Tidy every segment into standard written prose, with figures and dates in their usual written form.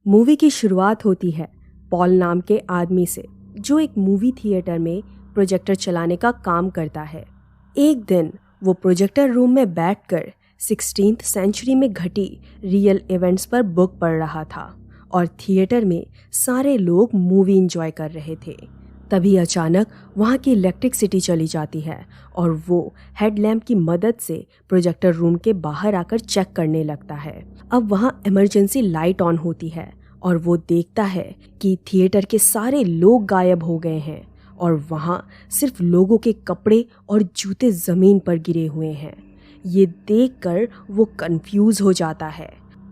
Movie की शुरुआत होती है पॉल नाम के आदमी से, जो एक मूवी थिएटर में प्रोजेक्टर चलाने का काम करता है। एक दिन वो प्रोजेक्टर रूम में बैठकर 16th सेंचुरी में घटी रियल इवेंट्स पर बुक पढ़ रहा था और थिएटर में सारे लोग मूवी एंजॉय कर रहे थे। तभी अचानक वहाँ की इलेक्ट्रिसिटी चली जाती है और वो हेडलैम्प की मदद से प्रोजेक्टर रूम के बाहर आकर चेक करने लगता है। अब वहाँ इमरजेंसी लाइट ऑन होती है और वो देखता है कि थिएटर के सारे लोग गायब हो गए हैं और वहाँ सिर्फ लोगों के कपड़े और जूते ज़मीन पर गिरे हुए हैं। ये देखकर वो कंफ्यूज हो जाता है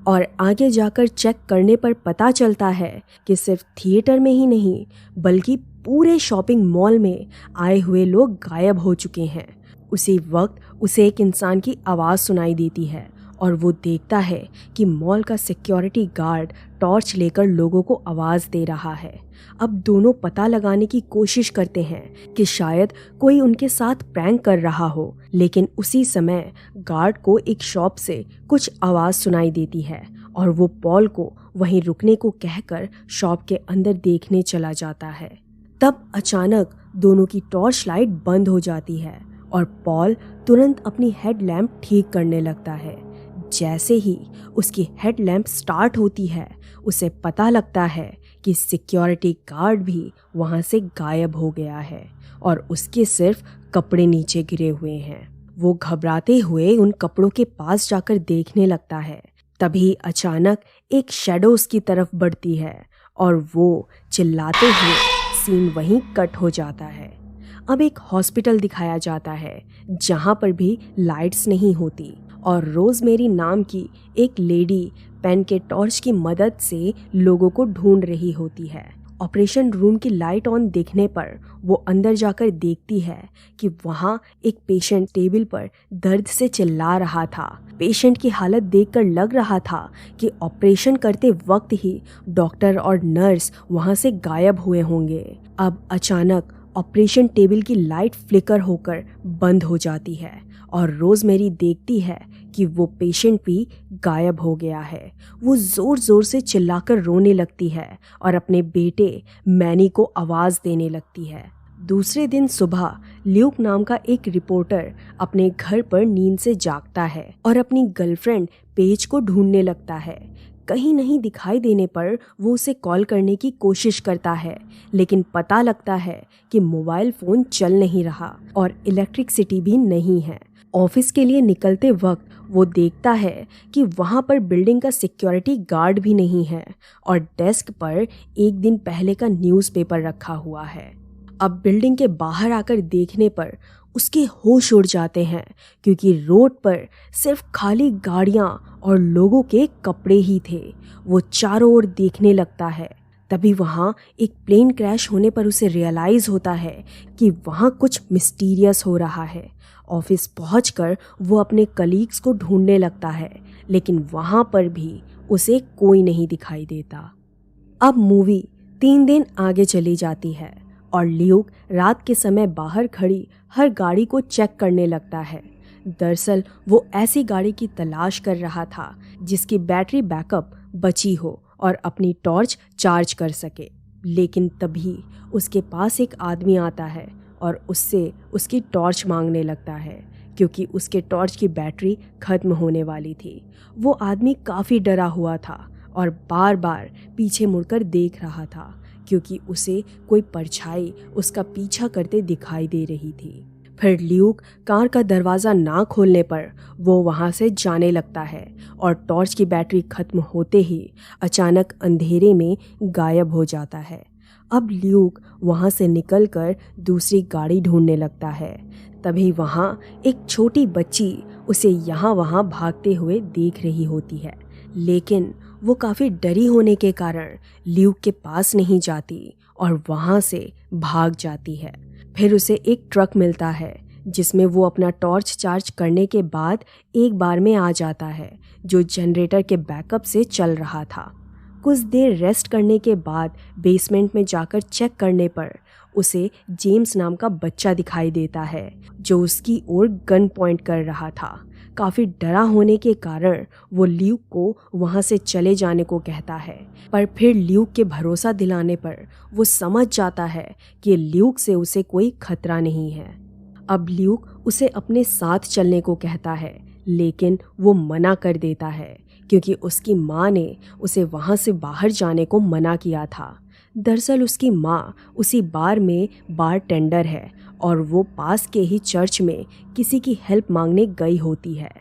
और आगे जाकर चेक करने पर पता चलता है कि सिर्फ थिएटर में ही नहीं बल्कि पूरे शॉपिंग मॉल में आए हुए लोग गायब हो चुके हैं। उसी वक्त उसे एक इंसान की आवाज़ सुनाई देती है और वो देखता है कि मॉल का सिक्योरिटी गार्ड टॉर्च लेकर लोगों को आवाज़ दे रहा है। अब दोनों पता लगाने की कोशिश करते हैं कि शायद कोई उनके साथ प्रैंक कर रहा हो, लेकिन उसी समय गार्ड को एक शॉप से कुछ आवाज़ सुनाई देती है और वो पॉल को वहीं रुकने को कहकर शॉप के अंदर देखने चला जाता है। तब अचानक दोनों की टॉर्च लाइट बंद हो जाती है और पॉल तुरंत अपनी हेडलैम्प ठीक करने लगता है। जैसे ही उसकी हेडलैम्प स्टार्ट होती है, उसे पता लगता है कि सिक्योरिटी गार्ड भी वहाँ से गायब हो गया है और उसके सिर्फ कपड़े नीचे गिरे हुए हैं। वो घबराते हुए उन कपड़ों के पास जाकर देखने लगता है। तभी अचानक एक शैडो उसकी तरफ बढ़ती है और वो चिल्लाते हुए सीन वहीं कट हो जाता है। अब एक हॉस्पिटल दिखाया जाता है जहाँ पर भी लाइट्स नहीं होती और रोजमेरी नाम की एक लेडी पेन के टॉर्च की मदद से लोगों को ढूंढ रही होती है। ऑपरेशन रूम की लाइट ऑन देखने पर वो अंदर जाकर देखती है कि वहाँ एक पेशेंट टेबल पर दर्द से चिल्ला रहा था। पेशेंट की हालत देखकर लग रहा था कि ऑपरेशन करते वक्त ही डॉक्टर और नर्स वहाँ से गायब हुए होंगे। अब अचानक ऑपरेशन टेबल की लाइट फ्लिकर होकर बंद हो जाती है और रोजमेरी देखती है कि वो पेशेंट भी गायब हो गया है। वो ज़ोर ज़ोर से चिल्लाकर रोने लगती है और अपने बेटे मैनी को आवाज़ देने लगती है। दूसरे दिन सुबह ल्यूक नाम का एक रिपोर्टर अपने घर पर नींद से जागता है और अपनी गर्लफ्रेंड पेज को ढूंढने लगता है। कहीं नहीं दिखाई देने पर वो उसे कॉल करने की कोशिश करता है, लेकिन पता लगता है कि मोबाइल फ़ोन चल नहीं रहा और इलेक्ट्रिसिटी भी नहीं है। ऑफिस के लिए निकलते वक्त वो देखता है कि वहाँ पर बिल्डिंग का सिक्योरिटी गार्ड भी नहीं है और डेस्क पर एक दिन पहले का न्यूज़पेपर रखा हुआ है। अब बिल्डिंग के बाहर आकर देखने पर उसके होश उड़ जाते हैं क्योंकि रोड पर सिर्फ खाली गाड़ियाँ और लोगों के कपड़े ही थे। वो चारों ओर देखने लगता है। तभी वहाँ एक प्लेन क्रैश होने पर उसे रियलाइज़ होता है कि वहाँ कुछ मिस्टीरियस हो रहा है। ऑफिस पहुंचकर वो अपने कलीग्स को ढूंढने लगता है, लेकिन वहाँ पर भी उसे कोई नहीं दिखाई देता। अब मूवी 3 दिन आगे चली जाती है और ल्यूक रात के समय बाहर खड़ी हर गाड़ी को चेक करने लगता है। दरअसल वो ऐसी गाड़ी की तलाश कर रहा था जिसकी बैटरी बैकअप बची हो और अपनी टॉर्च चार्ज कर सके। लेकिन तभी उसके पास एक आदमी आता है और उससे उसकी टॉर्च मांगने लगता है क्योंकि उसके टॉर्च की बैटरी खत्म होने वाली थी। वो आदमी काफ़ी डरा हुआ था और बार बार पीछे मुड़कर देख रहा था क्योंकि उसे कोई परछाई उसका पीछा करते दिखाई दे रही थी। फिर ल्यूक कार का दरवाज़ा ना खोलने पर वो वहाँ से जाने लगता है और टॉर्च की बैटरी खत्म होते ही अचानक अंधेरे में गायब हो जाता है। अब ल्यूक वहाँ से निकलकर दूसरी गाड़ी ढूंढने लगता है। तभी वहाँ एक छोटी बच्ची उसे यहाँ वहाँ भागते हुए देख रही होती है, लेकिन वो काफ़ी डरी होने के कारण ल्यूक के पास नहीं जाती और वहाँ से भाग जाती है। फिर उसे एक ट्रक मिलता है जिसमें वो अपना टॉर्च चार्ज करने के बाद एक बार में आ जाता है, जो जनरेटर के बैकअप से चल रहा था। कुछ देर रेस्ट करने के बाद बेसमेंट में जाकर चेक करने पर उसे जेम्स नाम का बच्चा दिखाई देता है जो उसकी ओर गन पॉइंट कर रहा था। काफ़ी डरा होने के कारण वो ल्यूक को वहाँ से चले जाने को कहता है, पर फिर ल्यूक के भरोसा दिलाने पर वो समझ जाता है कि ल्यूक से उसे कोई खतरा नहीं है। अब ल्यूक उसे अपने साथ चलने को कहता है, लेकिन वो मना कर देता है क्योंकि उसकी माँ ने उसे वहाँ से बाहर जाने को मना किया था। दरअसल उसकी माँ उसी बार में बार टेंडर है और वो पास के ही चर्च में किसी की हेल्प मांगने गई होती है।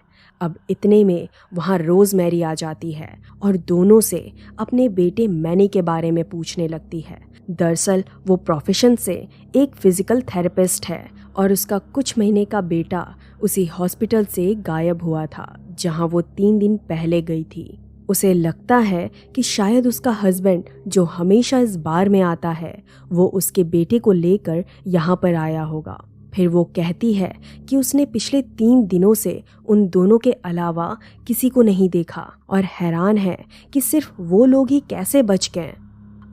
अब इतने में वहाँ रोज़मेरी आ जाती है और दोनों से अपने बेटे मैनी के बारे में पूछने लगती है। दरअसल वो प्रोफेशन से एक फिज़िकल थेरेपिस्ट है और उसका कुछ महीने का बेटा उसी हॉस्पिटल से गायब हुआ था जहाँ वो 3 दिन पहले गई थी। उसे लगता है कि शायद उसका हस्बैंड जो हमेशा इस बार में आता है वो उसके बेटे को लेकर यहाँ पर आया होगा। फिर वो कहती है कि उसने पिछले 3 दिनों से उन दोनों के अलावा किसी को नहीं देखा और हैरान है कि सिर्फ वो लोग ही कैसे बच गए।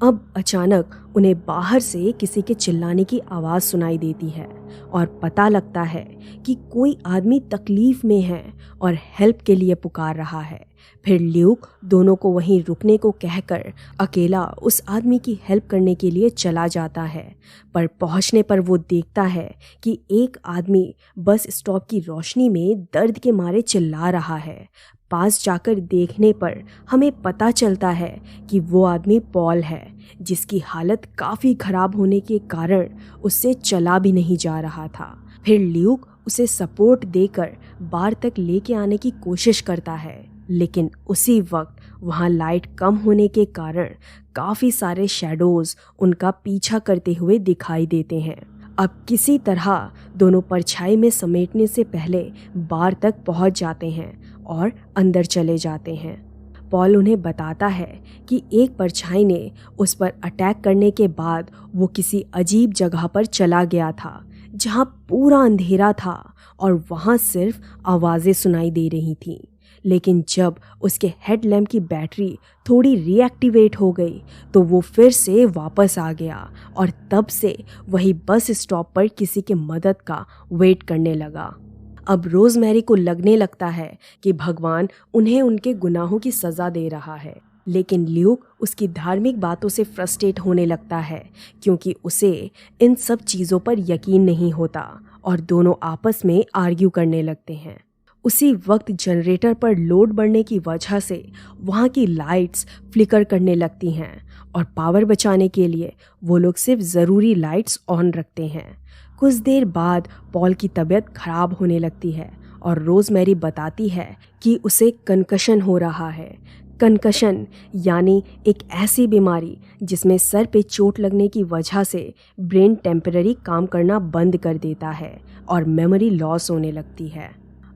अब अचानक उन्हें बाहर से किसी के चिल्लाने की आवाज़ सुनाई देती है और पता लगता है कि कोई आदमी तकलीफ में है और हेल्प के लिए पुकार रहा है। फिर ल्यूक दोनों को वहीं रुकने को कहकर अकेला उस आदमी की हेल्प करने के लिए चला जाता है, पर पहुंचने पर वो देखता है कि एक आदमी बस स्टॉप की रोशनी में दर्द के मारे चिल्ला रहा है। पास जाकर देखने पर हमें पता चलता है कि वो आदमी पॉल है, जिसकी हालत काफ़ी ख़राब होने के कारण उससे चला भी नहीं जा रहा था। फिर ल्यूक उसे सपोर्ट देकर बार तक लेके आने की कोशिश करता है, लेकिन उसी वक्त वहाँ लाइट कम होने के कारण काफ़ी सारे शैडोज़ उनका पीछा करते हुए दिखाई देते हैं। अब किसी तरह दोनों परछाई में समेटने से पहले बार तक पहुँच जाते हैं और अंदर चले जाते हैं। पॉल उन्हें बताता है कि एक परछाई ने उस पर अटैक करने के बाद वो किसी अजीब जगह पर चला गया था जहाँ पूरा अंधेरा था और वहाँ सिर्फ आवाज़ें सुनाई दे रही थीं। लेकिन जब उसके हेडलैम्प की बैटरी थोड़ी रीएक्टिवेट हो गई तो वो फिर से वापस आ गया और तब से वही बस स्टॉप पर किसी के मदद का वेट करने लगा। अब रोज़मेरी को लगने लगता है कि भगवान उन्हें उनके गुनाहों की सज़ा दे रहा है, लेकिन ल्यूक उसकी धार्मिक बातों से फ्रस्ट्रेट होने लगता है क्योंकि उसे इन सब चीज़ों पर यकीन नहीं होता और दोनों आपस में आर्ग्यू करने लगते हैं। उसी वक्त जनरेटर पर लोड बढ़ने की वजह से वहाँ की लाइट्स फ्लिकर करने लगती हैं और पावर बचाने के लिए वो लोग सिर्फ ज़रूरी लाइट्स ऑन रखते हैं। कुछ देर बाद पॉल की तबीयत खराब होने लगती है और रोज़मेरी बताती है कि उसे कंकशन हो रहा है। कंकशन यानी एक ऐसी बीमारी जिसमें सर पे चोट लगने की वजह से ब्रेन टेम्पररी काम करना बंद कर देता है और मेमोरी लॉस होने लगती है।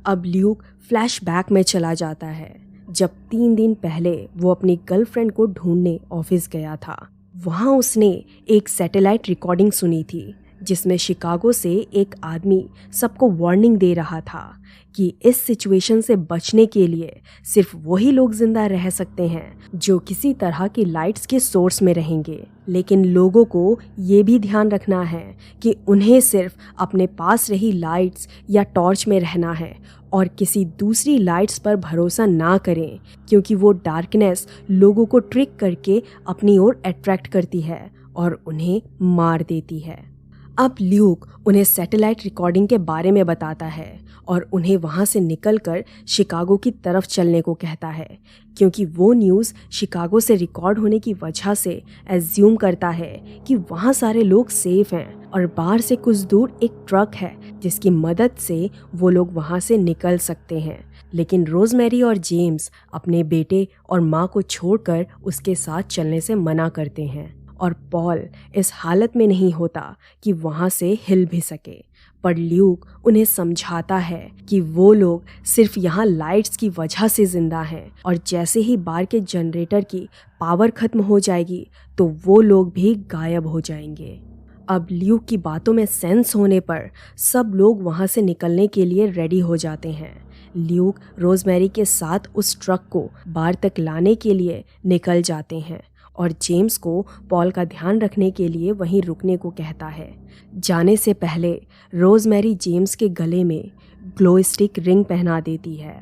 अब ल्यूक फ्लैशबैक में चला जाता है जब 3 दिन पहले वो अपनी गर्लफ्रेंड को ढूंढने ऑफिस गया था। वहाँ उसने एक सैटेलाइट रिकॉर्डिंग सुनी थी जिसमें शिकागो से एक आदमी सबको वार्निंग दे रहा था कि इस सिचुएशन से बचने के लिए सिर्फ वही लोग जिंदा रह सकते हैं जो किसी तरह की लाइट्स के सोर्स में रहेंगे, लेकिन लोगों को ये भी ध्यान रखना है कि उन्हें सिर्फ अपने पास रही लाइट्स या टॉर्च में रहना है और किसी दूसरी लाइट्स पर भरोसा ना करें क्योंकि वो डार्कनेस लोगों को ट्रिक करके अपनी ओर अट्रैक्ट करती है और उन्हें मार देती है। अब ल्यूक उन्हें सैटेलाइट रिकॉर्डिंग के बारे में बताता है और उन्हें वहाँ से निकलकर शिकागो की तरफ चलने को कहता है क्योंकि वो न्यूज़ शिकागो से रिकॉर्ड होने की वजह से एज्यूम करता है कि वहाँ सारे लोग सेफ हैं और बाहर से कुछ दूर एक ट्रक है जिसकी मदद से वो लोग वहाँ से निकल सकते हैं। लेकिन रोज़मेरी और जेम्स अपने बेटे और माँ को छोड़कर उसके साथ चलने से मना करते हैं और पॉल इस हालत में नहीं होता कि वहाँ से हिल भी सके। पर ल्यूक उन्हें समझाता है कि वो लोग सिर्फ यहाँ लाइट्स की वजह से जिंदा हैं और जैसे ही बार के जनरेटर की पावर खत्म हो जाएगी तो वो लोग भी गायब हो जाएंगे। अब ल्यूक की बातों में सेंस होने पर सब लोग वहाँ से निकलने के लिए रेडी हो जाते हैं। ल्यूक रोज़मेरी के साथ उस ट्रक को बार तक लाने के लिए निकल जाते हैं और जेम्स को पॉल का ध्यान रखने के लिए वहीं रुकने को कहता है। जाने से पहले रोजमेरी जेम्स के गले में ग्लो स्टिक रिंग पहना देती है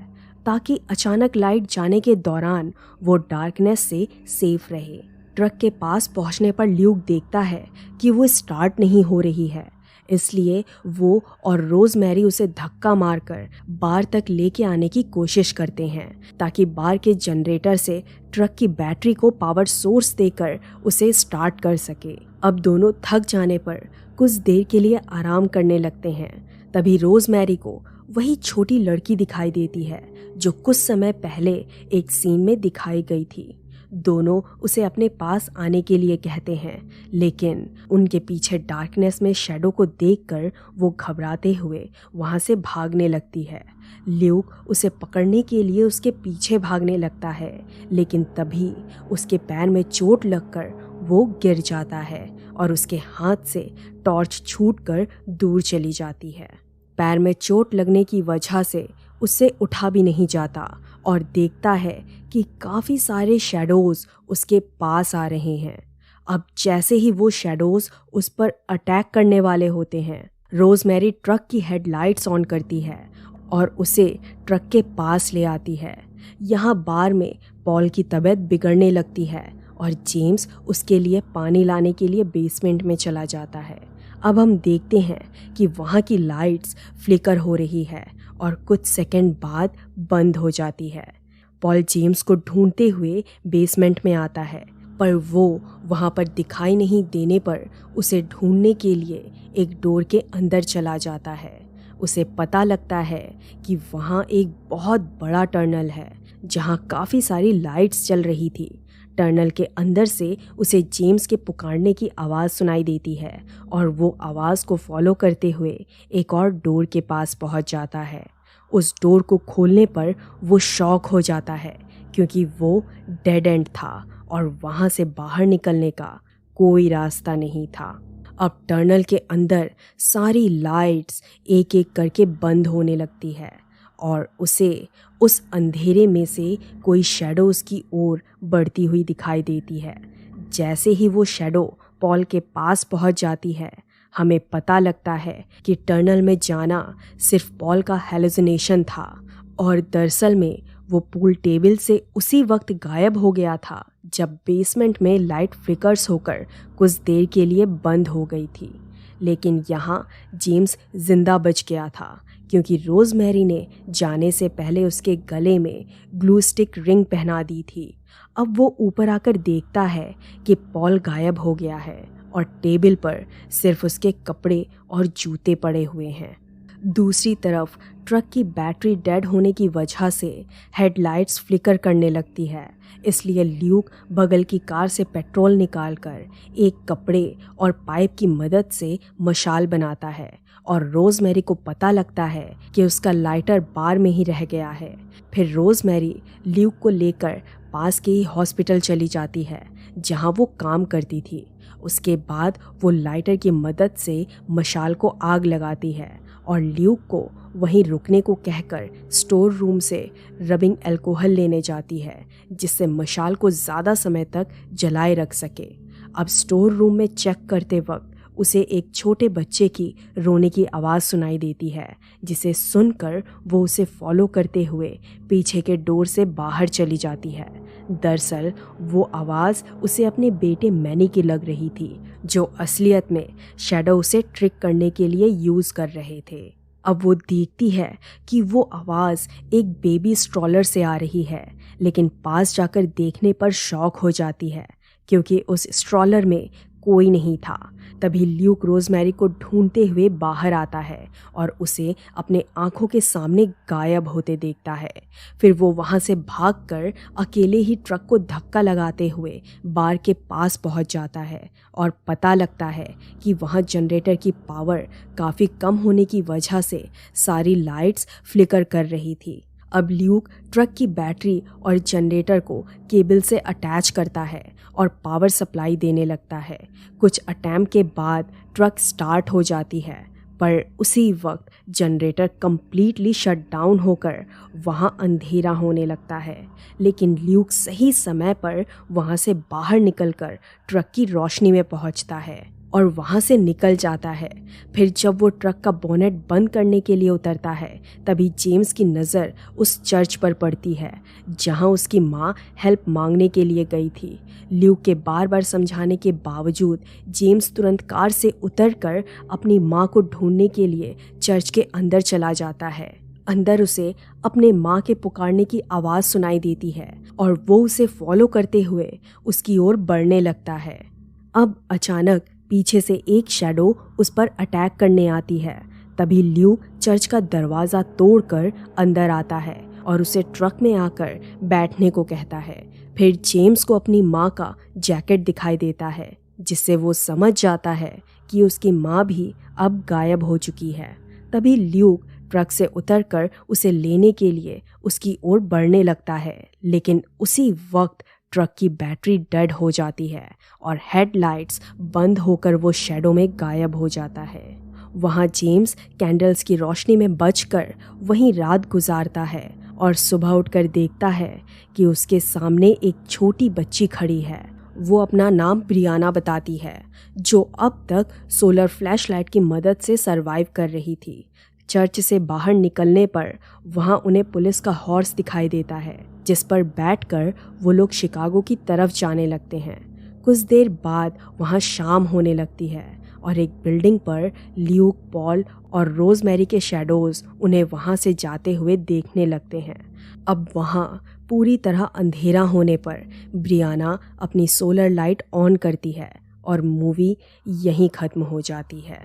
ताकि अचानक लाइट जाने के दौरान वो डार्कनेस से सेफ रहे। ट्रक के पास पहुंचने पर ल्यूक देखता है कि वो स्टार्ट नहीं हो रही है, इसलिए वो और रोजमेरी उसे धक्का मारकर बार तक लेके आने की कोशिश करते हैं ताकि बार के जनरेटर से ट्रक की बैटरी को पावर सोर्स देकर उसे स्टार्ट कर सके। अब दोनों थक जाने पर कुछ देर के लिए आराम करने लगते हैं। तभी रोजमेरी को वही छोटी लड़की दिखाई देती है जो कुछ समय पहले एक सीन में दिखाई गई थी। दोनों उसे अपने पास आने के लिए कहते हैं, लेकिन उनके पीछे डार्कनेस में शैडो को देखकर वो घबराते हुए वहाँ से भागने लगती है। ल्यूक उसे पकड़ने के लिए उसके पीछे भागने लगता है, लेकिन तभी उसके पैर में चोट लगकर वो गिर जाता है और उसके हाथ से टॉर्च छूटकर दूर चली जाती है। पैर में चोट लगने की वजह से उससे उठा भी नहीं जाता और देखता है कि काफ़ी सारे शैडोज़ उसके पास आ रहे हैं। अब जैसे ही वो शैडोज़ उस पर अटैक करने वाले होते हैं, रोजमेरी ट्रक की हेडलाइट्स ऑन करती है और उसे ट्रक के पास ले आती है। यहाँ बार में पॉल की तबीयत बिगड़ने लगती है और जेम्स उसके लिए पानी लाने के लिए बेसमेंट में चला जाता है। अब हम देखते हैं कि वहाँ की लाइट्स फ्लिकर हो रही है और कुछ सेकंड बाद बंद हो जाती है। पॉल जेम्स को ढूंढते हुए बेसमेंट में आता है, पर वो वहाँ पर दिखाई नहीं देने पर उसे ढूंढने के लिए एक डोर के अंदर चला जाता है। उसे पता लगता है कि वहाँ एक बहुत बड़ा टनल है जहाँ काफ़ी सारी लाइट्स चल रही थी। टनल के अंदर से उसे जेम्स के पुकारने की आवाज़ सुनाई देती है और वो आवाज़ को फॉलो करते हुए एक और डोर के पास पहुंच जाता है। उस डोर को खोलने पर वो शॉक हो जाता है क्योंकि वो डेड एंड था और वहाँ से बाहर निकलने का कोई रास्ता नहीं था। अब टनल के अंदर सारी लाइट्स एक एक करके बंद होने लगती है और उसे उस अंधेरे में से कोई शैडो उसकी ओर बढ़ती हुई दिखाई देती है। जैसे ही वो शैडो पॉल के पास पहुंच जाती है, हमें पता लगता है कि टनल में जाना सिर्फ पॉल का हेलुसिनेशन था और दरअसल में वो पूल टेबल से उसी वक्त गायब हो गया था जब बेसमेंट में लाइट फ्लिकर्स होकर कुछ देर के लिए बंद हो गई थी। लेकिन यहाँ जेम्स जिंदा बच गया था क्योंकि रोजमेरी ने जाने से पहले उसके गले में ग्लू स्टिक रिंग पहना दी थी। अब वो ऊपर आकर देखता है कि पॉल गायब हो गया है और टेबल पर सिर्फ उसके कपड़े और जूते पड़े हुए हैं। दूसरी तरफ ट्रक की बैटरी डेड होने की वजह से हेडलाइट्स फ्लिकर करने लगती है, इसलिए ल्यूक बगल की कार से पेट्रोल निकालकर एक कपड़े और पाइप की मदद से मशाल बनाता है और रोजमेरी को पता लगता है कि उसका लाइटर बार में ही रह गया है। फिर रोजमेरी ल्यूक को लेकर पास के ही हॉस्पिटल चली जाती है जहां वो काम करती थी। उसके बाद वो लाइटर की मदद से मशाल को आग लगाती है और ल्यूक को वहीं रुकने को कहकर स्टोर रूम से रबिंग अल्कोहल लेने जाती है जिससे मशाल को ज़्यादा समय तक जलाए रख सके। अब स्टोर रूम में चेक करते वक्त उसे एक छोटे बच्चे की रोने की आवाज़ सुनाई देती है, जिसे सुनकर वो उसे फॉलो करते हुए पीछे के डोर से बाहर चली जाती है। दरअसल वो आवाज़ उसे अपने बेटे मैनी की लग रही थी, जो असलियत में शैडो उसे ट्रिक करने के लिए यूज़ कर रहे थे। अब वो देखती है कि वो आवाज़ एक बेबी स्ट्रॉलर से आ रही है, लेकिन पास जाकर देखने पर शॉक हो जाती है क्योंकि उस स्ट्रॉलर में कोई नहीं था। तभी ल्यूक रोजमेरी को ढूंढते हुए बाहर आता है और उसे अपने आंखों के सामने गायब होते देखता है। फिर वो वहां से भागकर अकेले ही ट्रक को धक्का लगाते हुए बार के पास पहुंच जाता है और पता लगता है कि वहां जनरेटर की पावर काफ़ी कम होने की वजह से सारी लाइट्स फ्लिकर कर रही थी। अब ल्यूक ट्रक की बैटरी और जनरेटर को केबल से अटैच करता है और पावर सप्लाई देने लगता है। कुछ अटेम्प्ट के बाद ट्रक स्टार्ट हो जाती है, पर उसी वक्त जनरेटर कंप्लीटली शट डाउन होकर वहां अंधेरा होने लगता है, लेकिन ल्यूक सही समय पर वहां से बाहर निकलकर ट्रक की रोशनी में पहुंचता है और वहां से निकल जाता है। फिर जब वो ट्रक का बोनेट बंद करने के लिए उतरता है, तभी जेम्स की नज़र उस चर्च पर पड़ती है जहां उसकी माँ हेल्प मांगने के लिए गई थी। ल्यूक के बार बार समझाने के बावजूद जेम्स तुरंत कार से उतरकर अपनी माँ को ढूंढने के लिए चर्च के अंदर चला जाता है। अंदर उसे अपने माँ के पुकारने की आवाज़ सुनाई देती है और वो उसे फॉलो करते हुए उसकी ओर बढ़ने लगता है। अब अचानक पीछे से एक शैडो उस पर अटैक करने आती है। तभी ल्यूक चर्च का दरवाज़ा तोड़कर अंदर आता है और उसे ट्रक में आकर बैठने को कहता है। फिर जेम्स को अपनी माँ का जैकेट दिखाई देता है, जिससे वो समझ जाता है कि उसकी माँ भी अब गायब हो चुकी है। तभी ल्यूक ट्रक से उतरकर उसे लेने के लिए उसकी ओर बढ़ने लगता है, लेकिन उसी वक्त ट्रक की बैटरी डेड हो जाती है और हेडलाइट्स बंद होकर वो शैडो में गायब हो जाता है। वहाँ जेम्स कैंडल्स की रोशनी में बचकर वहीं रात गुजारता है और सुबह उठकर देखता है कि उसके सामने एक छोटी बच्ची खड़ी है। वो अपना नाम ब्रियाना बताती है, जो अब तक सोलर फ्लैशलाइट की मदद से सरवाइव कर रही थी। चर्च से बाहर निकलने पर वहाँ उन्हें पुलिस का हॉर्स दिखाई देता है, जिस पर बैठकर वो लोग शिकागो की तरफ जाने लगते हैं। कुछ देर बाद वहाँ शाम होने लगती है और एक बिल्डिंग पर ल्यूक, पॉल और रोजमेरी के शैडोज उन्हें वहाँ से जाते हुए देखने लगते हैं। अब वहाँ पूरी तरह अंधेरा होने पर ब्रियाना अपनी सोलर लाइट ऑन करती है और मूवी यहीं ख़त्म हो जाती है।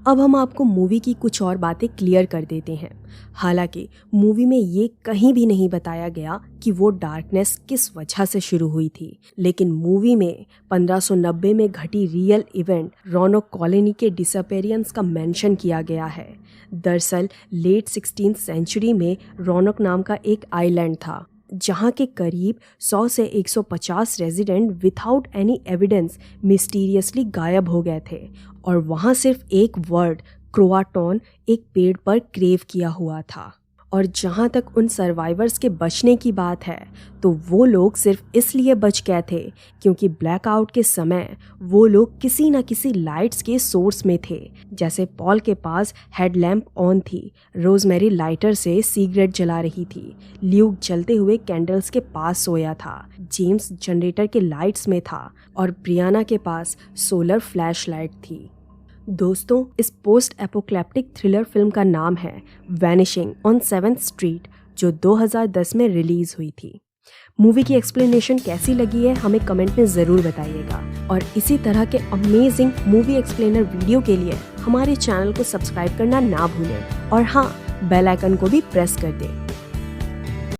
अब हम आपको मूवी की कुछ और बातें क्लियर कर देते हैं। हालांकि मूवी में ये कहीं भी नहीं बताया गया कि वो डार्कनेस किस वजह से शुरू हुई थी, लेकिन मूवी में 1590 में घटी रियल इवेंट रॉनक कॉलोनी के डिसअपेरियंस का मेंशन किया गया है। दरअसल लेट 16th सेंचुरी में रॉनक नाम का एक आइलैंड था, जहाँ के करीब 100 से 150 resident without any evidence mysteriously गायब हो गए थे और वहाँ सिर्फ एक वर्ड क्रोआटॉन एक पेड़ पर क्रेव किया हुआ था। और जहाँ तक उन सर्वाइवर्स के बचने की बात है, तो वो लोग सिर्फ इसलिए बच गए थे क्योंकि ब्लैकआउट के समय वो लोग किसी न किसी लाइट्स के सोर्स में थे। जैसे पॉल के पास हेडलैम्प ऑन थी, रोजमेरी लाइटर से सिगरेट जला रही थी, ल्यूक जलते हुए कैंडल्स के पास सोया था, जेम्स जनरेटर के लाइट्स में था और ब्रियाना के पास सोलर फ्लैश लाइट थी। दोस्तों, इस पोस्ट एपोकैलिप्टिक थ्रिलर फिल्म का नाम है वैनिशिंग ऑन 7th स्ट्रीट, जो 2010 में रिलीज हुई थी। मूवी की एक्सप्लेनेशन कैसी लगी है हमें कमेंट में ज़रूर बताइएगा और इसी तरह के अमेजिंग मूवी एक्सप्लेनर वीडियो के लिए हमारे चैनल को सब्सक्राइब करना ना भूलें और हाँ, बेल आइकन को भी प्रेस कर दें